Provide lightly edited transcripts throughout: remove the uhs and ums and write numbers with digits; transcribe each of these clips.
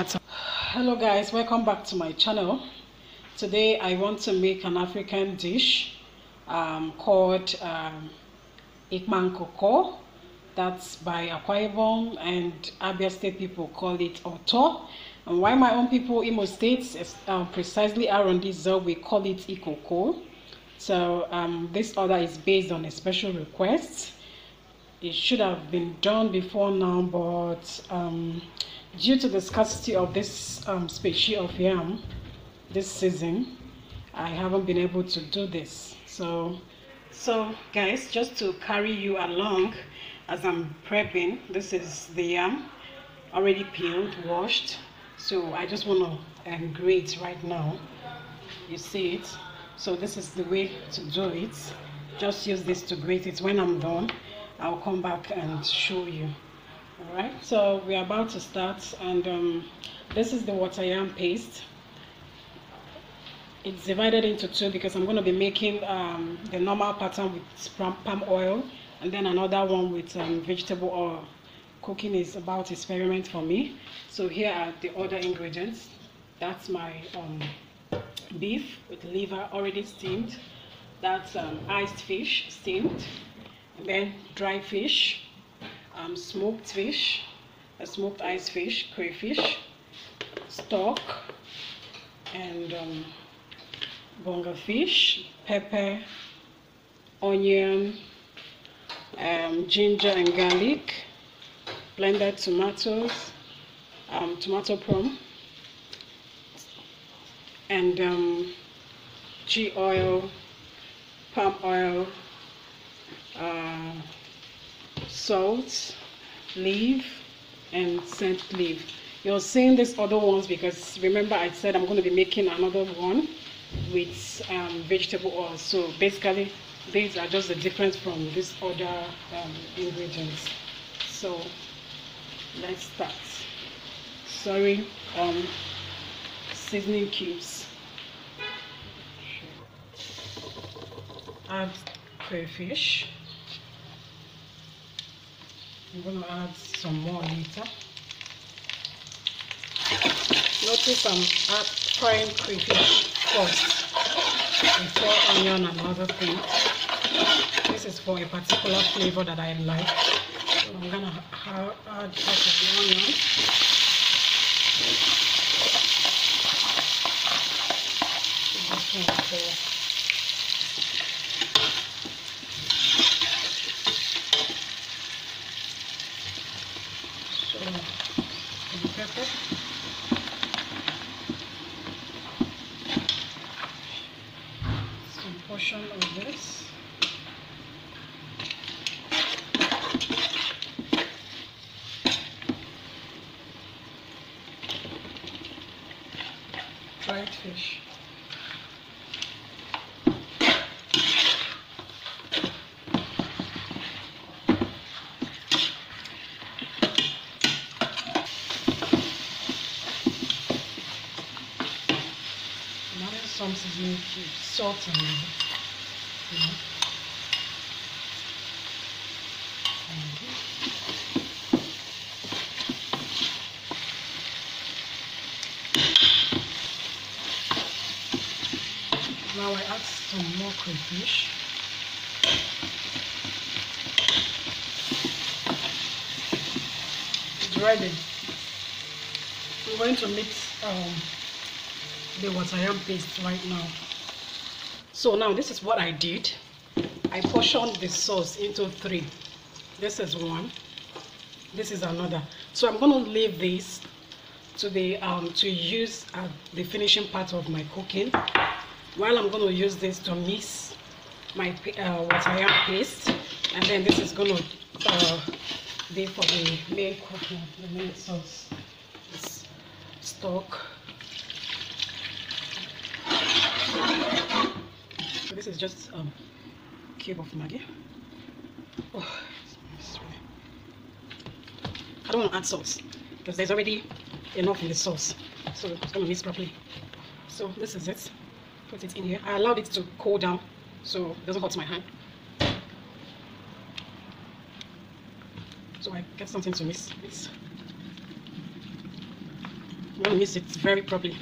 Hello guys, welcome back to my channel. Today I want to make an African dish called Ekpang Nkukwo. That's by Akwa Ibom, and Abia State people call it Oto. And why my own people, Imo State, precisely around this zone, we call it Ikoko. So this order is based on a special request. It should have been done before now, but due to the scarcity of this species of yam this season, I haven't been able to do this. So guys, just to carry you along as I'm prepping, this is the yam already peeled, washed. So I just want to grate right now. You see it? So this is the way to do it. Just use this to grate it. When I'm done, I'll come back and show you. All right, so we're about to start, and this is the water yam paste. It's divided into two because I'm going to be making the normal pattern with palm oil, and then another one with vegetable oil. Cooking is about experiment for me. So here are the other ingredients. That's my beef with liver already steamed. That's iced fish steamed, and then dry fish, smoked fish, a smoked iced fish, crayfish, stock, and bonga fish, pepper, onion, ginger and garlic, blended tomatoes, tomato plum, and ghee oil, palm oil, salt, leaf, and scent leaf. You're seeing these other ones because remember I said I'm going to be making another one with vegetable oil. So basically these are just the difference from these other ingredients. So let's start. Sorry, seasoning cubes. Add crayfish. I'm going to add some more later. Notice I'm frying crayfish first before onion and other things. This is for a particular flavor that I like. So I'm going to add half of the onion. Pepper, some portion of this, dried fish, some seasoning cubes, salt and now I add some more crayfish. It's ready. I'm going to mix the water yam paste right now. So now this is what I did. I portioned the sauce into three. This is one, this is another. So I'm going to leave this to the to use at the finishing part of my cooking, while I'm going to use this to mix my water yam paste, and then this is going to be for the main cooking, the main sauce. It's stock. So this is just a cube of Maggi. Oh, I don't want to add sauce because there's already enough in the sauce, so it's going to mix properly. So this is it. Put it in here. I allowed it to cool down so it doesn't hurt my hand. So I get something to mix. You want to mix it very properly.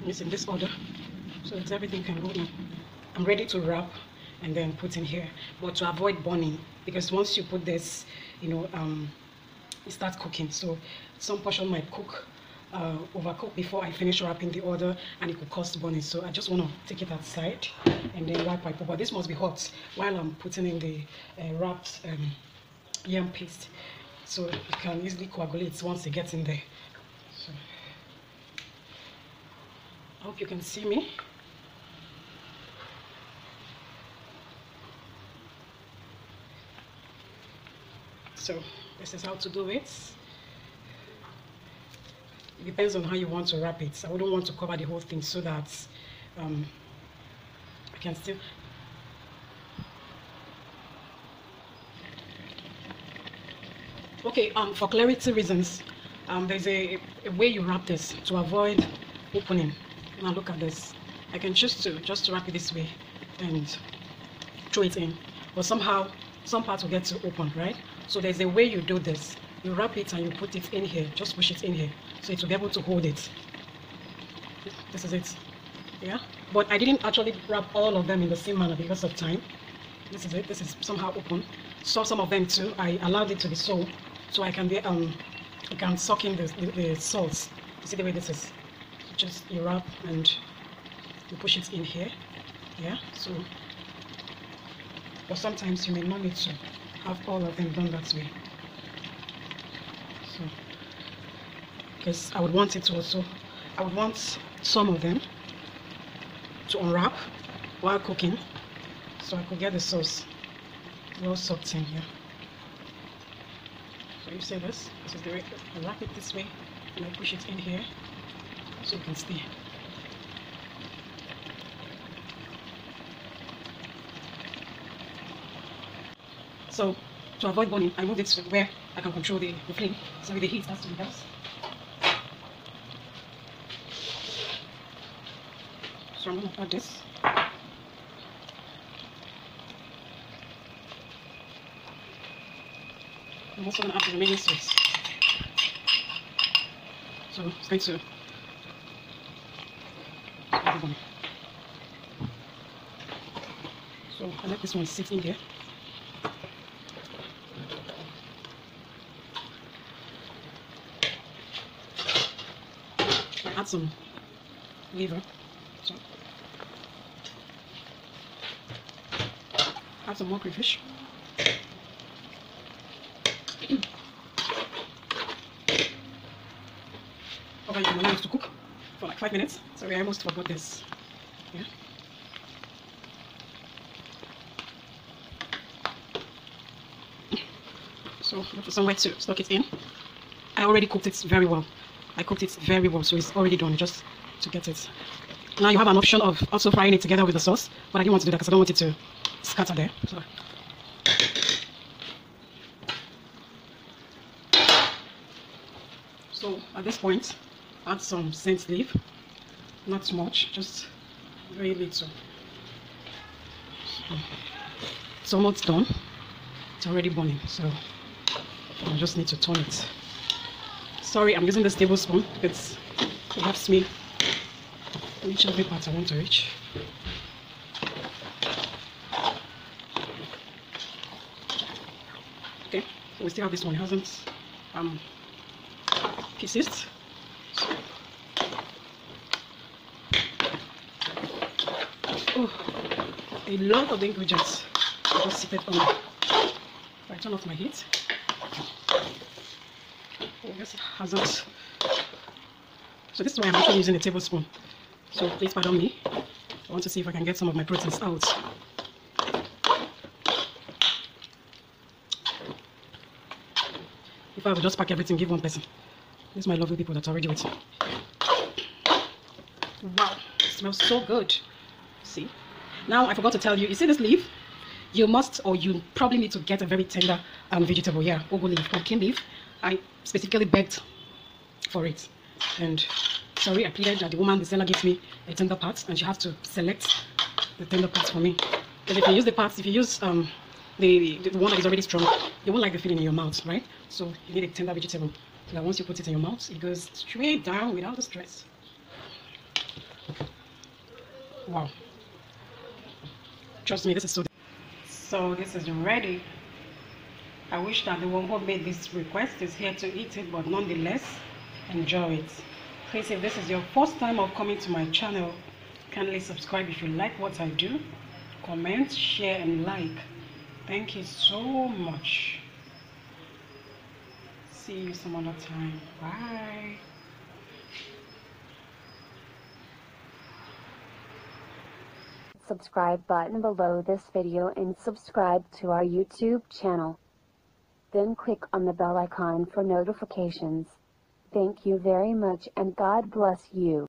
Mix in this order so that everything can go in. I'm ready to wrap and then put in here, but to avoid burning, because once you put this, you know, it starts cooking, so some portion might cook overcook before I finish wrapping the other, and it could cause burning. So I just want to take it outside and then wipe my pot. But this must be hot while I'm putting in the wrapped yam paste, so it can easily coagulate once it gets in there. So I hope you can see me. So this is how to do it. It depends on how you want to wrap it. I wouldn't want to cover the whole thing so that I can still. Okay, for clarity reasons, there's a way you wrap this to avoid opening. Now look at this. I can choose to just wrap it this way and throw it in, but somehow some parts will get to open, right? So there's a way you do this. You wrap it and you put it in here, just push it in here, so it will be able to hold it. This is it, yeah? But I didn't actually wrap all of them in the same manner because of time. This is it, this is somehow open. So some of them too, I allowed it to be so I can be, you can suck in the salts. You see the way this is? Just you wrap and you push it in here, yeah? So, but sometimes you may not need to have all of them done that way. So, because I would want it to also, I would want some of them to unwrap while cooking, so I could get the sauce well soaked in here. So you see this is the way I wrap it this way, and I push it in here so it can stay. So to avoid burning, I move it to where I can control the flame, so with the heat has to be down. So I'm going to add this. I'm also going to add the remaining sauce. So it's going to so I let this one sit in here. Add some liver. So add some more crayfish. Okay, you can allow it to cook for like 5 minutes. Sorry, I almost forgot this. Yeah. So look for somewhere to stock it in. I already cooked it very well. I cooked it very well, so it's already done, just to get it. Now you have an option of also frying it together with the sauce, but I didn't want to do that because I don't want it to scatter there. So at this point, add some scent leaf, not much, just very little. So it's almost done. It's already burning, so I just need to turn it. Sorry, I'm using this tablespoon because it helps me reach every part I want to reach. Okay, so we still have this one. It hasn't pieces. Oh, a lot of the ingredients are just seated on. If I turn off my heat, I guess it hasn't. So this is why I'm actually using a tablespoon. So please pardon me. I want to see if I can get some of my proteins out. If I would just pack everything, give one person. This is my lovely people that are already waiting. Wow, it smells so good. See? Now I forgot to tell you, you see this leaf? You must, or you probably need to get a very tender vegetable. Yeah, ugu leaf, pumpkin leaf. I specifically begged for it. And sorry, I pleaded that the seller gives me a tender part, and she has to select the tender parts for me. Because if you use the parts, if you use the one that is already strong, you won't like the feeling in your mouth, right? So you need a tender vegetable so that once you put it in your mouth, it goes straight down without the stress. Wow. Trust me, this is so this is ready. I wish that the one who made this request is here to eat it, but nonetheless, enjoy it. Please, if this is your first time of coming to my channel, kindly subscribe if you like what I do. Comment, share, and like. Thank you so much. See you some other time. Bye. Subscribe button below this video and subscribe to our YouTube channel. Then click on the bell icon for notifications. Thank you very much and God bless you.